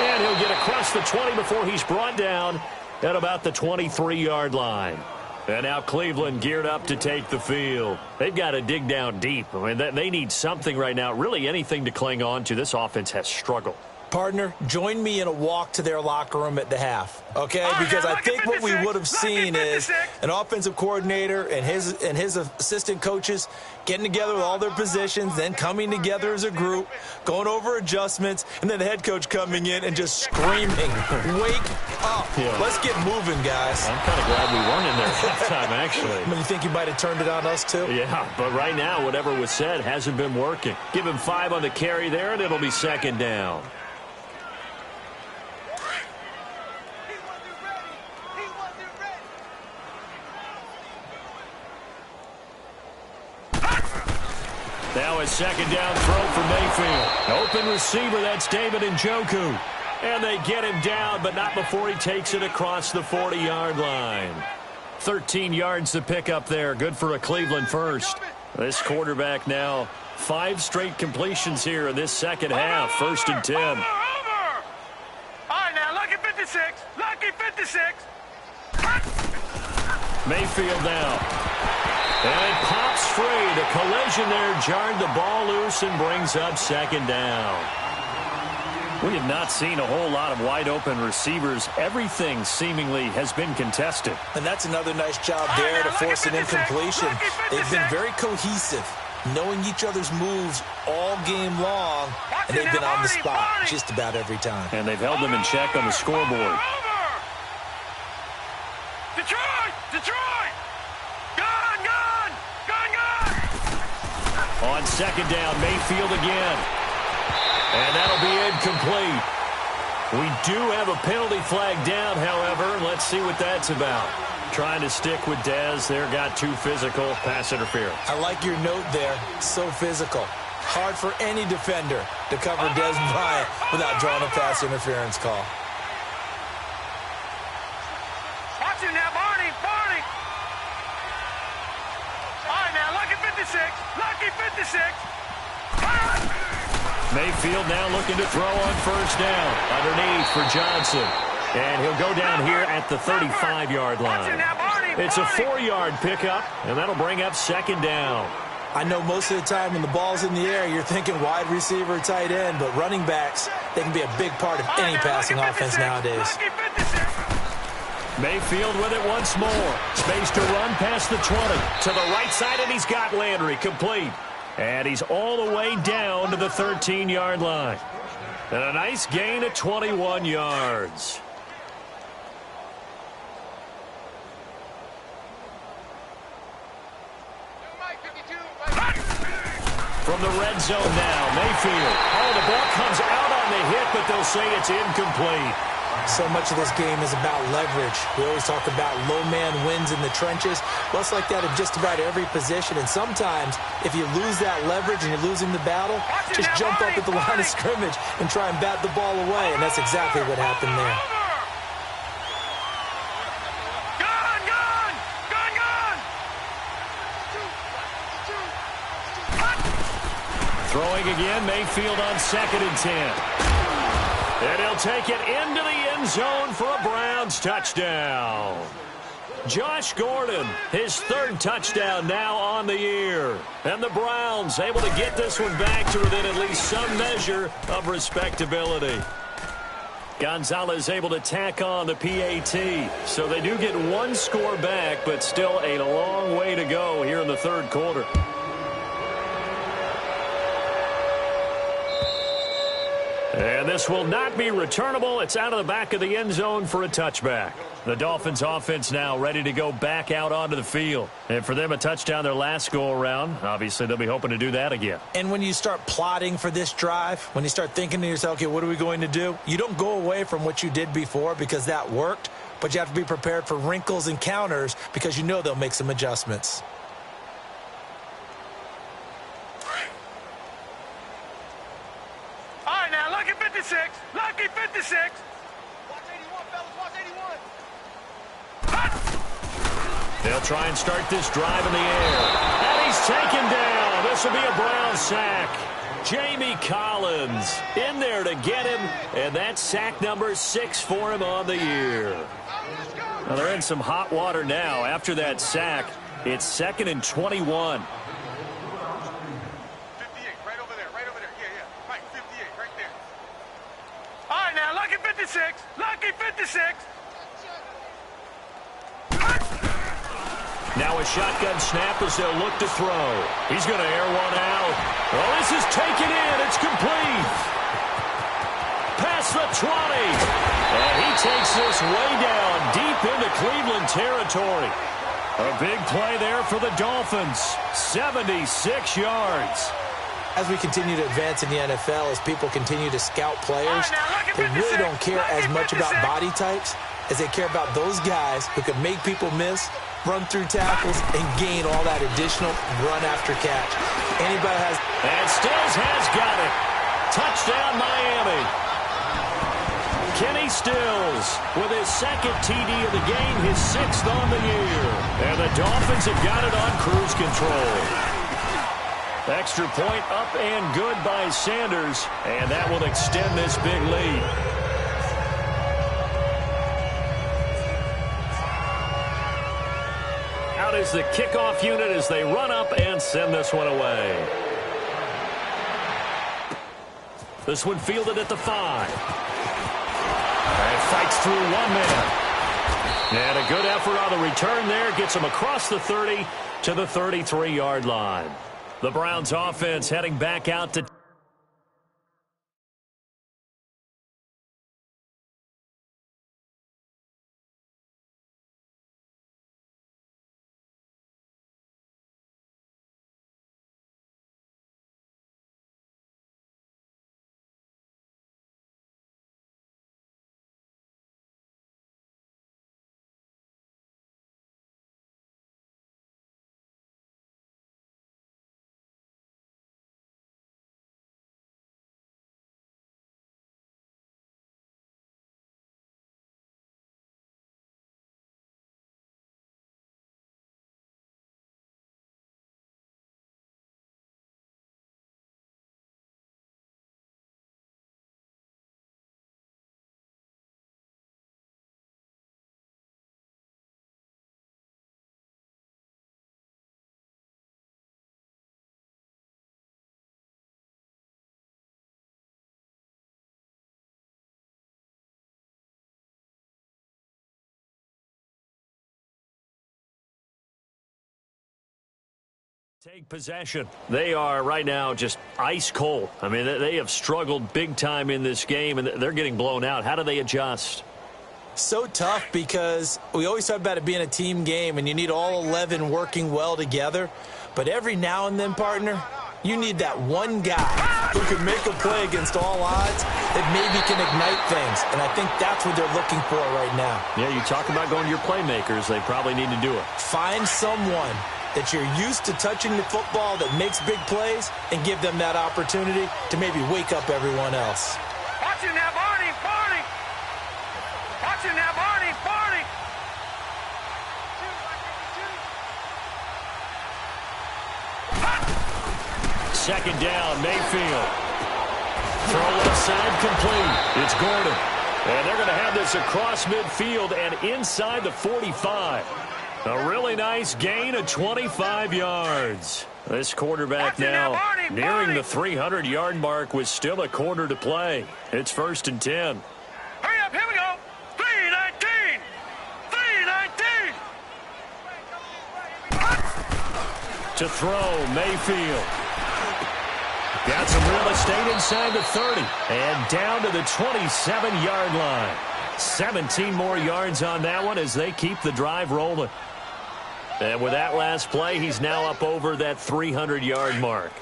A: And he'll get across the 20 before he's brought down at about the 23-yard line. And now Cleveland geared up to take the field. They've got to dig down deep. I mean, they need something right now, really anything to cling on to. This offense has struggled.
B: Partner, join me in a walk to their locker room at the half, okay? Because I think what we would have seen is an offensive coordinator and his assistant coaches getting together with all their positions, then coming together as a group, going over adjustments, and then the head coach coming in and just screaming, wake up. Yeah. Let's get moving, guys.
A: I'm kind of glad we weren't in there at halftime, actually.
B: I mean, you think you might have turned it on us, too?
A: Yeah, but right now, whatever was said hasn't been working. Give him 5 on the carry there, and it'll be second down. Now a second down throw for Mayfield. Open receiver, that's David Njoku. And they get him down, but not before he takes it across the 40-yard line. 13 yards to pick up there. Good for a Cleveland first. This quarterback now 5 straight completions here in this second half. First and 10.
C: Over! All right, now, lucky 56. Lucky 56.
A: Mayfield now. And it pops free. The collision there jarred the ball loose and brings up second down. We have not seen a whole lot of wide-open receivers. Everything seemingly has been contested.
B: And that's another nice job there to force an incompletion. They've been very cohesive, knowing each other's moves all game long, and they've been on the spot just about every time.
A: And they've held them in check on the scoreboard.
C: Detroit! Detroit! Gone, gone! Gone, gone!
A: On second down, Mayfield again. And that'll be incomplete. We do have a penalty flag down, however. Let's see what that's about. Trying to stick with Dez. There got too physical. Pass interference.
B: I like your note there. So physical. Hard for any defender to cover Dez Bryant without drawing a pass interference call.
C: Watch him now, Barney! Barney! All right, now, lucky 56. Lucky 56.
A: Mayfield now looking to throw on first down. Underneath for Johnson. And he'll go down here at the 35-yard line. It's a 4-yard pickup, and that'll bring up second down.
B: I know most of the time when the ball's in the air, you're thinking wide receiver, tight end, but running backs, they can be a big part of any passing offense nowadays.
A: Mayfield with it once more. Space to run past the 20. To the right side, and he's got Landry complete. And he's all the way down to the 13-yard line. And a nice gain of 21 yards. From the red zone now, Mayfield. Oh, the ball comes out on the hit, but they'll say it's incomplete.
B: So much of this game is about leverage. We always talk about low man wins in the trenches. Well, it's like that in just about every position. And sometimes, if you lose that leverage and you're losing the battle, just jump up at the line of scrimmage and try and bat the ball away. And that's exactly what happened there.
A: Throwing again, Mayfield on 2nd and 10. And he'll take it into the end zone for a Browns touchdown. Josh Gordon, his 3rd touchdown now on the year. And the Browns able to get this one back to within at least some measure of respectability. Gonzalez able to tack on the PAT. So they do get 1 score back, but still a long way to go here in the 3rd quarter. And this will not be returnable. It's out of the back of the end zone for a touchback. The Dolphins offense now ready to go back out onto the field. And for them, a touchdown their last go-around. Obviously, they'll be hoping to do that again.
B: And when you start plotting for this drive, when you start thinking to yourself, okay, what are we going to do? You don't go away from what you did before because that worked, but you have to be prepared for wrinkles and counters because you know they'll make some adjustments.
C: Lucky 56. Lucky 56. Watch 81, fellas. Watch 81.
A: They'll try and start this drive in the air. And he's taken down. This will be a Brown sack. Jamie Collins in there to get him. And that's sack number 6 for him on the year. Well, they're in some hot water now. After that sack, it's 2nd and 21.
C: Lucky 56.
A: Now a shotgun snap as they'll look to throw. He's going to air one out. Well, this is taken in. It's complete. Past the 20. And he takes this way down deep into Cleveland territory. A big play there for the Dolphins. 76 yards.
B: As we continue to advance in the NFL, as people continue to scout players, they really don't care as much about body types as they care about those guys who can make people miss, run through tackles, and gain all that additional run after catch. Anybody has...
A: And Stills has got it. Touchdown, Miami. Kenny Stills with his 2nd TD of the game, his 6th on the year. And the Dolphins have got it on cruise control. Extra point up and good by Sanders, and that will extend this big lead. Out is the kickoff unit as they run up and send this one away. This one fielded at the 5. And fights through 1 man. And a good effort on the return there. Gets him across the 30 to the 33-yard line. The Browns offense heading back out to take possession. They are right now just ice cold. I mean, they have struggled big time in this game, and they're getting blown out. How do they adjust?
B: So tough because we always talk about it being a team game, and you need all 11 working well together. But every now and then, partner, You need that one guy who can make a play against all odds that maybe can ignite things. And I think that's what they're looking for right now.
A: Yeah, you talk about going to your playmakers. They probably need to do it.
B: Find someone that you're used to touching the football that makes big plays and give them that opportunity to maybe wake up everyone else.
C: Watching that, Barney, Barney. Watching that, Barney, Barney.
A: Second down, Mayfield. Throw left side complete. It's Gordon. And they're going to have this across midfield and inside the 45. A really nice gain of 25 yards. This quarterback now nearing the 300-yard mark with still a quarter to play. It's 1st and 10.
C: Hurry up, here we go. 3:19. 3:19.
A: To throw, Mayfield. Got some real estate inside the 30. And down to the 27-yard line. 17 more yards on that one as they keep the drive rolling. And with that last play, he's now up over that 300-yard mark.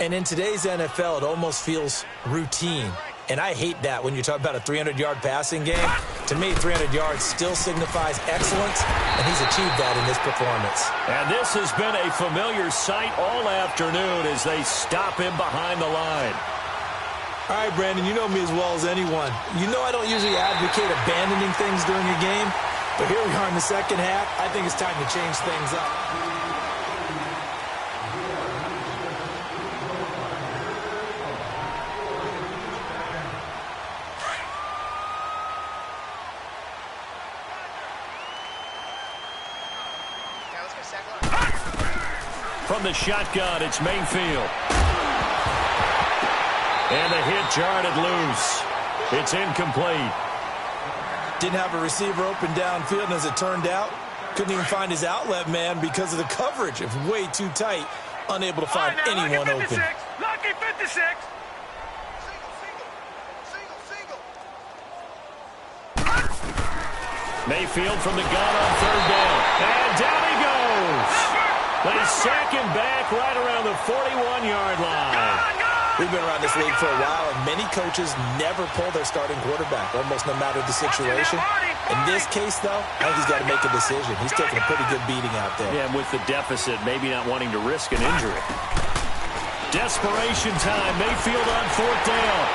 B: And in today's NFL, it almost feels routine. And I hate that when you talk about a 300-yard passing game. To me, 300 yards still signifies excellence, and he's achieved that in this performance.
A: And this has been a familiar sight all afternoon as they stop him behind the line.
B: All right, Brandon, you know me as well as anyone. You know I don't usually advocate abandoning things during a game, but here we are in the second half. I think it's time to change things up.
A: From the shotgun, it's Mayfield. And the hit jarred it loose. It's incomplete.
B: Didn't have a receiver open downfield, and as it turned out, couldn't even find his outlet man because of the coverage. It was way too tight, unable to find anyone
C: Lucky 56.
B: open.
C: Lucky 56.
A: Mayfield from the gun on 3rd down. And down he goes. They sack him back right around the 41-yard line.
B: We've been around this league for a while, and many coaches never pull their starting quarterback, almost no matter the situation. In this case, though, I think he's got to make a decision. He's taking a pretty good beating out there.
A: Yeah, and with the deficit, maybe not wanting to risk an injury. Desperation time. Mayfield on 4th down.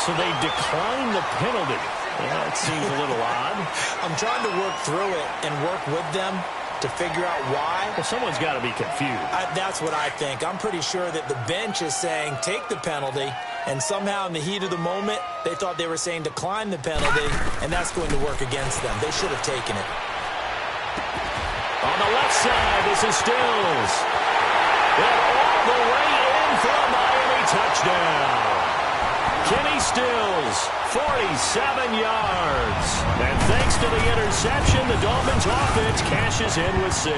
A: So they decline the penalty. Yeah, it seems a little odd.
B: I'm trying to work through it and work with them to figure out why.
A: Well, someone's got to be confused.
B: That's what I think. I'm pretty sure that the bench is saying take the penalty, and somehow in the heat of the moment, they thought they were saying decline the penalty, and that's going to work against them. They should have taken it.
A: On the left side, this is Stills. And all the way in for a Miami touchdown. Kenny Stills, 47 yards. And thanks to the interception, the Dolphins offense cashes in with 6.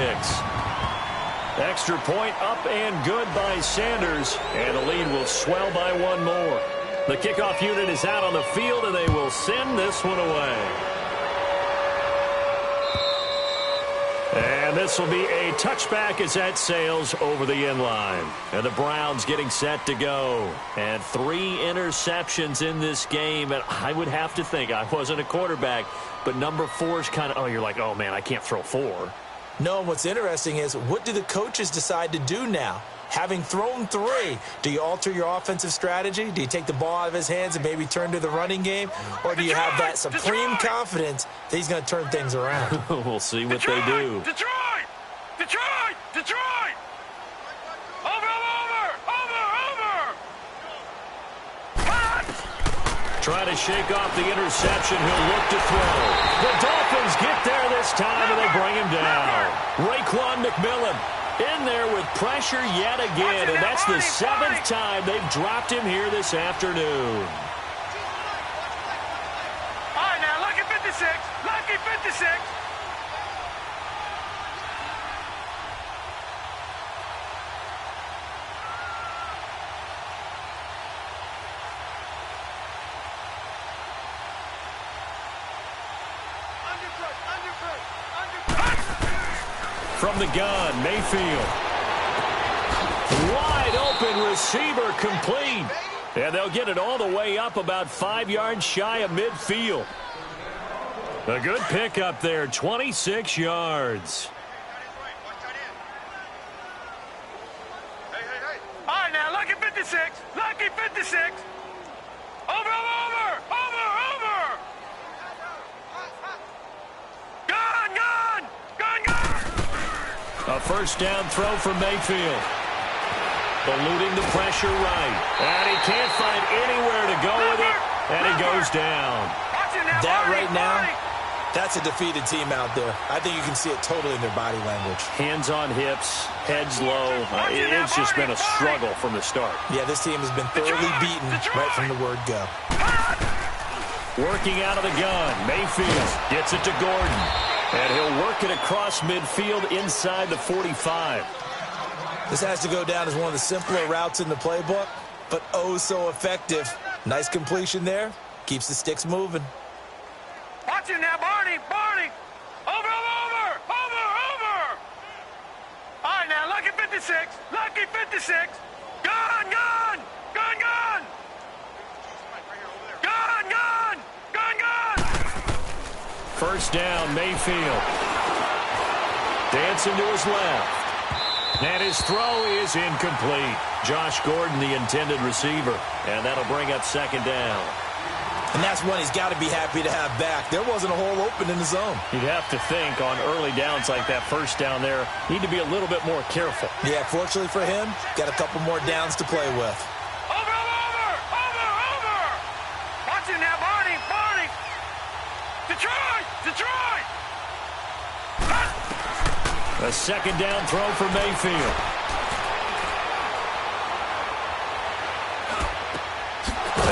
A: Extra point up and good by Sanders. And the lead will swell by 1 more. The kickoff unit is out on the field, and they will send this one away. And this will be a touchback as that sails over the end line. And the Browns getting set to go. And 3 interceptions in this game. And I would have to think, I wasn't a quarterback, but number 4 is kind of, oh, you're like, oh, man, I can't throw 4.
B: No, what's interesting is, what do the coaches decide to do now? Having thrown 3, do you alter your offensive strategy? Do you take the ball out of his hands and maybe turn to the running game? Or do you have that supreme confidence that he's going to turn things around?
A: We'll see what they do.
C: Detroit! Detroit! Detroit! Over, over, over, over!
A: Trying to shake off the interception. He'll look to throw. The Dolphins get there this time, and they bring him down. Raekwon McMillan in there with pressure yet again, and that's the 7th time they've dropped him here this afternoon.
C: All right, now, lucky 56. Lucky 56.
A: from the gun, Mayfield. Wide open receiver, complete. And they'll get it all the way up about 5 yards shy of midfield. A good pickup there, 26 yards.
C: All right, now, lucky 56. Lucky 56. Over.
A: A first down throw for Mayfield. Eluding the pressure right. And he can't find anywhere to go with it. And he goes down.
B: That right now, that's a defeated team out there. I think you can see it totally in their body language.
A: Hands on hips, heads low. It's just been a struggle from the start.
B: Yeah, this team has been thoroughly beaten right from the word go.
A: Working out of the gun. Mayfield gets it to Gordon. And he'll work it across midfield inside the 45.
B: This has to go down as one of the simpler routes in the playbook, but oh so effective. Nice completion there. Keeps the sticks moving.
C: Watch it now, Barney. Over. All right, now, lucky 56. Lucky 56. Gun.
A: First down, Mayfield. Dancing to his left. And his throw is incomplete. Josh Gordon, the intended receiver. And that'll bring up second down.
B: And that's one he's got to be happy to have back. There wasn't a hole open in the zone.
A: You'd have to think on early downs like that first down there, need to be a little bit more careful.
B: Yeah, fortunately for him, got a couple more downs to play with.
C: Over. Watch it now, Barney. Detroit.
A: A second down throw for Mayfield.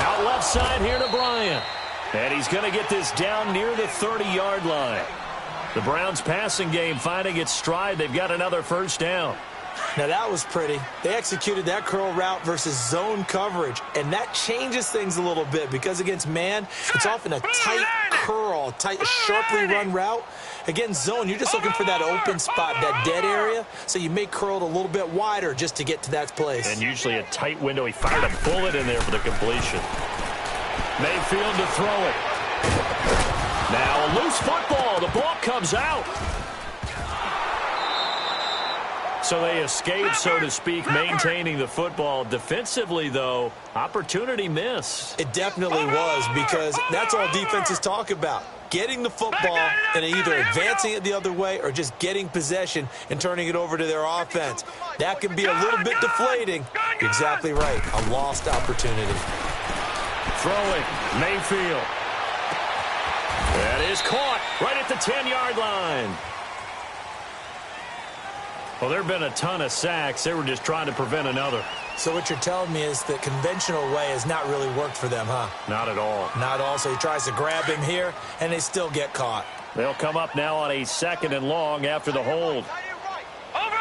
A: Out left side here to Bryant. And he's going to get this down near the 30-yard line. The Browns passing game finding its stride. They've got another first down.
B: Now that was pretty. They executed that curl route versus zone coverage, and that changes things a little bit because against man, it's often a tight curl, sharply run route. Against zone, you're just looking for that open spot, that dead area, so you may curl it a little bit wider just to get to that place.
A: And usually a tight window. He fired a bullet in there for the completion. Mayfield to throw it. Now a loose football. The ball comes out. So they escape, so to speak, maintaining the football. Defensively, though, opportunity missed.
B: It definitely was, because that's all defenses talk about. Getting the football and either advancing it the other way or just getting possession and turning it over to their offense. That can be a little bit deflating. You're exactly right. A lost opportunity.
A: Throwing, Mayfield. That is caught right at the 10-yard line. Well, there have been a ton of sacks. They were just trying to prevent another.
B: So what you're telling me is the conventional way has not really worked for them, huh?
A: Not at all.
B: Not at all. So he tries to grab him here, and they still get caught.
A: They'll come up now on a second and long after the hold.
C: Over.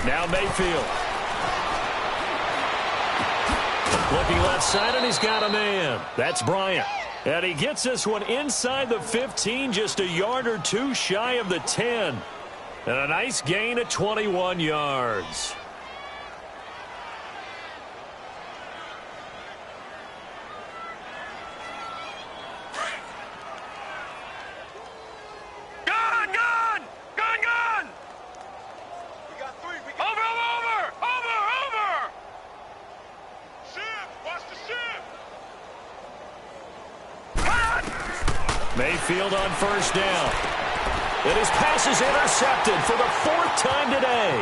A: Now Mayfield. Looking left side, and he's got a man. That's Bryant. And he gets this one inside the 15, just a yard or two shy of the 10. And a nice gain of 21 yards. Mayfield on first down. And his pass is intercepted for the fourth time today.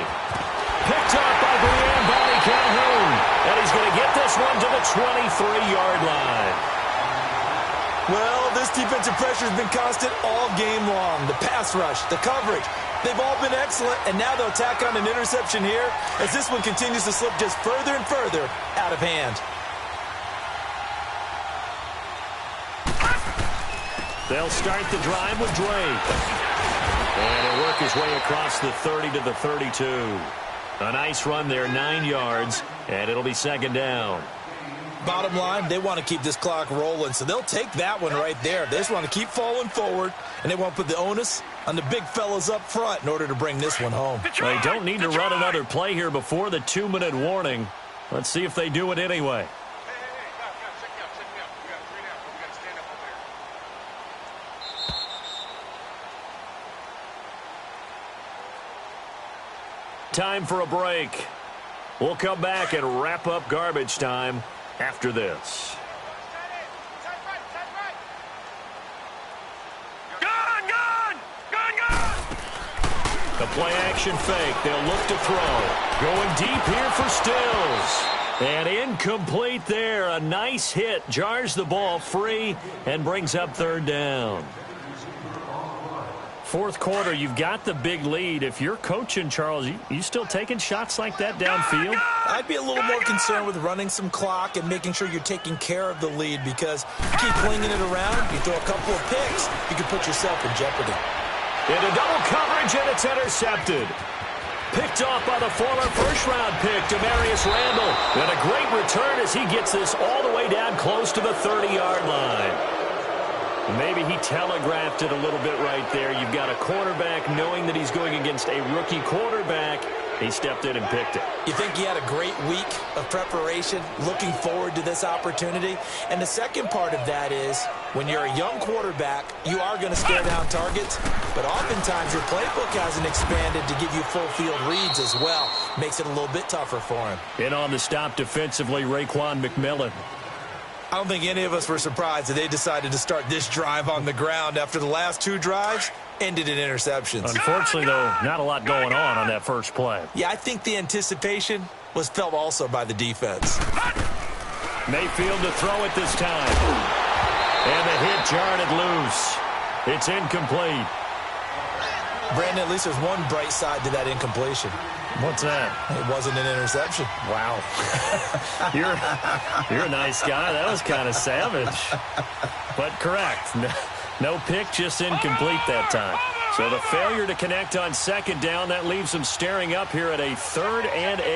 A: Picked up by Brian Calhoun. And he's going to get this one to the 23-yard line.
B: Well, this defensive pressure has been constant all game long. The pass rush, the coverage, they've all been excellent. And now they'll tack on an interception here as this one continues to slip just further and further out of hand.
A: They'll start the drive with Drake. And he'll work his way across the 30 to the 32. A nice run there, 9 yards, and it'll be second down.
B: Bottom line, they want to keep this clock rolling, so they'll take that one right there. They just want to keep falling forward, and they want to put the onus on the big fellas up front in order to bring this one home.
A: They don't need to run another play here before the 2-minute warning. Let's see if they do it anyway. Time for a break. We'll come back and wrap up garbage time after this. The play action fake. They'll look to throw. Going deep here for Stills. And incomplete there. A nice hit. Jars the ball free and brings up third down. Fourth quarter, you've got the big lead. If you're coaching, Charles, you still taking shots like that downfield?
B: I'd be a little more concerned with running some clock and making sure you're taking care of the lead, because you keep flinging it around, you throw a couple of picks, you can put yourself in jeopardy.
A: Into double coverage, and it's intercepted. Picked off by the former first-round pick, Demarius Randall. And a great return as he gets this all the way down close to the 30-yard line. Maybe he telegraphed it a little bit right there. You've got a quarterback knowing that he's going against a rookie quarterback. He stepped in and picked it.
B: You think he had a great week of preparation, looking forward to this opportunity? And the second part of that is, when you're a young quarterback, you are going to stare down targets, but oftentimes your playbook hasn't expanded to give you full field reads as well. Makes it a little bit tougher for him.
A: In on the stop defensively, Raekwon McMillan.
B: I don't think any of us were surprised that they decided to start this drive on the ground after the last two drives ended in interceptions.
A: Unfortunately, though, not a lot going on that first play.
B: Yeah, I think the anticipation was felt also by the defense.
A: Mayfield to throw it this time. And the hit jarred it loose. It's incomplete.
B: Brandon, at least there's one bright side to that incompletion.
A: What's that?
B: It wasn't an interception.
A: Wow. You're a nice guy. That was kind of savage. But correct. No pick, just incomplete that time. So the failure to connect on second down, that leaves them staring up here at a 3rd and 8.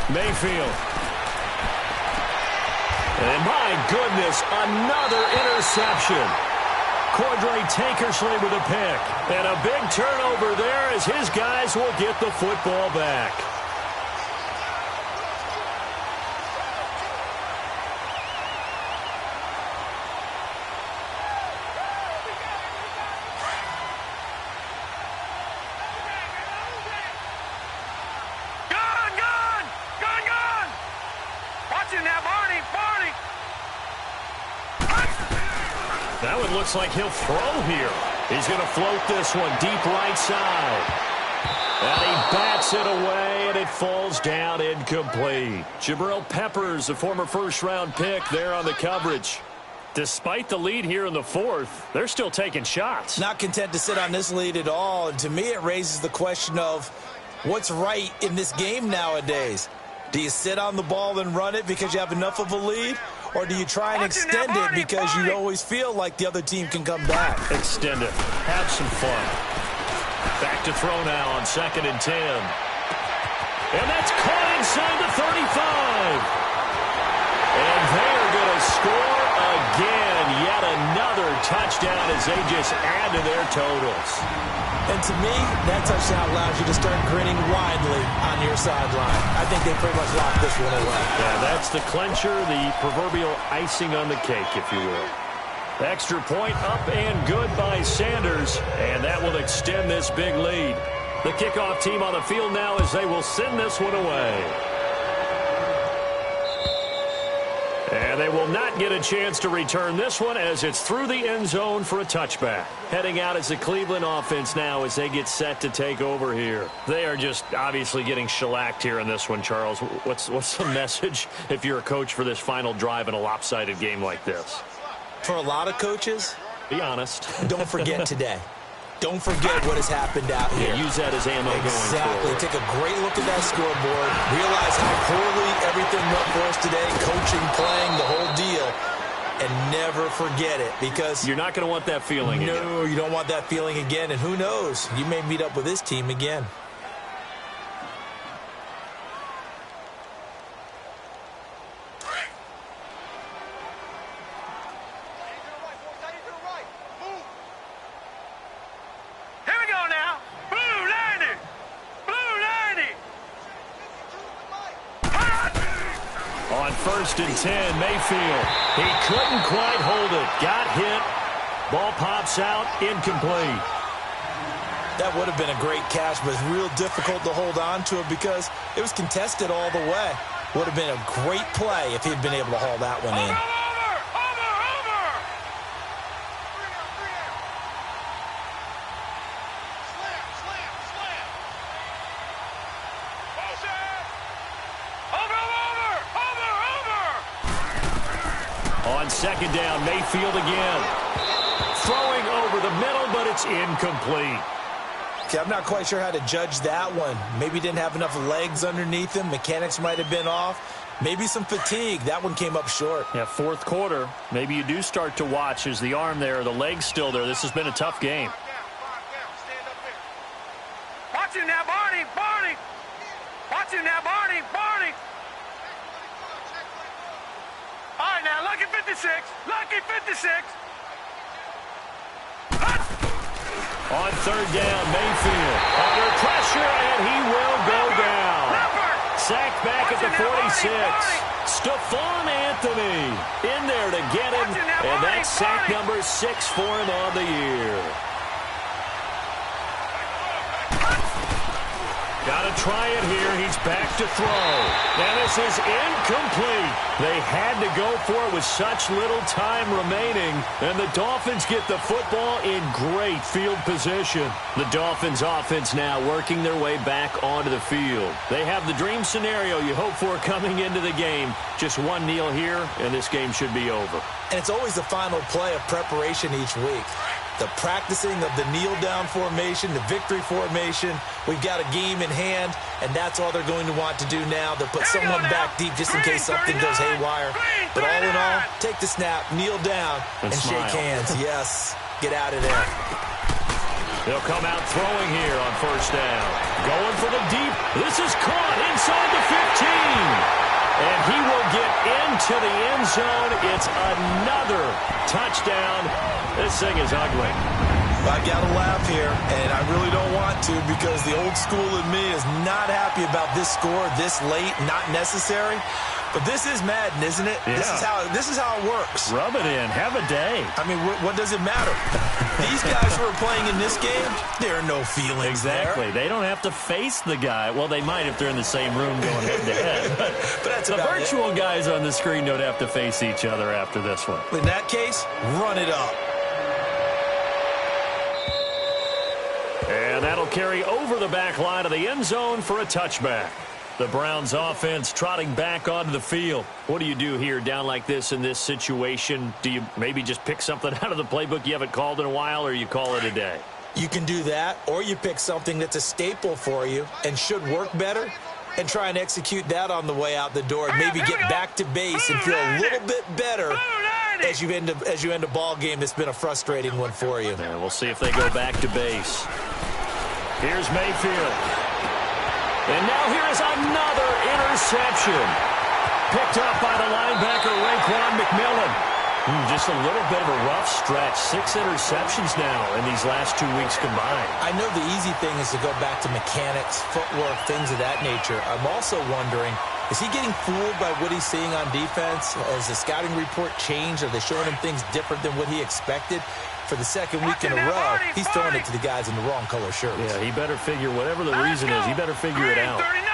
A: Mayfield. And my goodness, another interception. Cordray Tankersley with a pick. And a big turnover there as his guys will get the football back. That one looks like he'll throw here. He's going to float this one deep right side. And he bats it away, and it falls down incomplete. Jabril Peppers, a former first-round pick, there on the coverage. Despite the lead here in the fourth, they're still taking shots.
B: Not content to sit on this lead at all. And to me, it raises the question of what's right in this game nowadays. Do you sit on the ball and run it because you have enough of a lead? Or do you try and extend it because you always feel like the other team can come back?
A: Extend it. Have some fun. Back to throw now on 2nd and 10. And that's caught inside the 35. And they're going to score again. Yet another touchdown as they just add to their totals.
B: And to me, that touchdown allows you to start grinning widely on your sideline. I think they pretty much locked this one away.
A: Yeah, that's the clincher, the proverbial icing on the cake, if you will. Extra point up and good by Sanders, and that will extend this big lead. The kickoff team on the field now as they will send this one away. And they will not get a chance to return this one as it's through the end zone for a touchback. Heading out as the Cleveland offense now as they get set to take over here. They are just obviously getting shellacked here in this one, Charles. What's the message if you're a coach for this final drive in a lopsided game like this?
B: For a lot of coaches,
A: be honest.
B: Don't forget today. Don't forget what has happened out here.
A: Yeah, use that as ammo going forward.
B: Exactly. Take a great look at that scoreboard. Realize how poorly everything went for us today. Coaching, playing, the whole deal. And never forget it, because
A: you're not going to want that feeling again.
B: No, you don't want that feeling again. And who knows? You may meet up with this team again.
A: On 1st and 10, Mayfield. He couldn't quite hold it. Got hit. Ball pops out, incomplete.
B: That would have been a great catch, but it's real difficult to hold on to it because it was contested all the way. Would have been a great play if he'd been able to haul that one in.
A: On 2nd down, Mayfield again. Throwing over the middle, but it's incomplete.
B: Okay, I'm not quite sure how to judge that one. Maybe didn't have enough legs underneath him. Mechanics might have been off. Maybe some fatigue. That one came up short.
A: Yeah, 4th quarter. Maybe you do start to watch. Is the arm there, the leg's still there? This has been a tough game.
C: Watch him now, Barney. Barney. Watch him now, Barney. Barney. All right, now, lucky 56. Lucky 56.
A: On 3rd down, Mayfield under pressure, and he will go down. Sacked back at the 46. Stephon Anthony in there to get him, and that's sack number 6 for him on the year. Got to try it here. He's back to throw. And this is incomplete. They had to go for it with such little time remaining. And the Dolphins get the football in great field position. The Dolphins offense now working their way back onto the field. They have the dream scenario you hope for coming into the game. Just one kneel here, and this game should be over.
B: And it's always the final play of preparation each week. The practicing of the kneel-down formation, the victory formation. We've got a game in hand, and that's all they're going to want to do now. They'll put someone back deep just in case something goes haywire. But all in all, take the snap, kneel down, and shake hands. Yes, get out of there.
A: They'll come out throwing here on 1st down. Going for the deep. This is caught inside the 15. And he will get into the end zone. It's another touchdown. This thing is ugly.
B: I got to laugh here, and I really don't want to because the old school in me is not happy about this score this late, not necessary. But this is Madden, isn't it?
A: Yeah.
B: This is how it works.
A: Rub it in. Have a day.
B: I mean, what does it matter? These guys who are playing in this game, there are no feelings
A: Exactly.
B: there.
A: They don't have to face the guy. Well, they might if they're in the same room going head-to-head. But
B: that's
A: the
B: about
A: virtual guys on the screen don't have to face each other after this one.
B: In that case, run it up.
A: And that'll carry over the back line of the end zone for a touchback. The Browns offense trotting back onto the field. What do you do here down like this in this situation? Do you maybe just pick something out of the playbook you haven't called in a while, or you call it a day?
B: You can do that, or you pick something that's a staple for you and should work better and try and execute that on the way out the door and maybe get back to base and feel a little bit better as you end a ball game that's been a frustrating one for you.
A: Yeah, we'll see if they go back to base. Here's Mayfield. And now here is another interception. Picked up by the linebacker, Raekwon McMillan. Just a little bit of a rough stretch. 6 interceptions now in these last 2 weeks combined.
B: I know the easy thing is to go back to mechanics, footwork, things of that nature. I'm also wondering, is he getting fooled by what he's seeing on defense? Has the scouting report changed? Are they showing him things different than what he expected? For the second week in a row, he's throwing it to the guys in the wrong color shirts.
A: Yeah, he better figure, whatever the reason is, he better figure it out.
C: 39!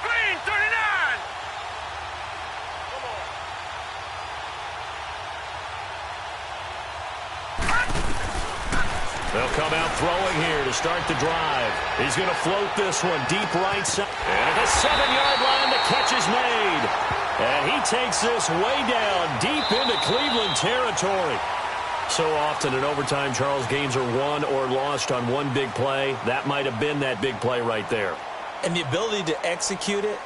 C: Green 39!
A: They'll come out throwing here to start the drive. He's going to float this one deep right side. And at the 7-yard line, the catch is made. And he takes this way down deep into Cleveland territory. So often in overtime, Charles, games are won or lost on one big play. That might have been that big play right there.
B: And the ability to execute it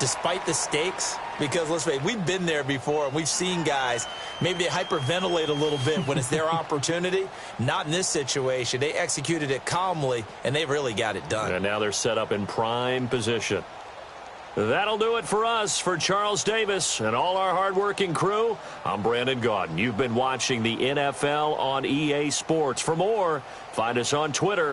B: despite the stakes, because let's face it, we've been there before and we've seen guys, maybe they hyperventilate a little bit when it's their opportunity. Not in this situation. They executed it calmly, and they really got it done.
A: And now they're set up in prime position. That'll do it for us. For Charles Davis and all our hardworking crew, I'm Brandon Gaudin. You've been watching the NFL on EA Sports. For more, find us on Twitter.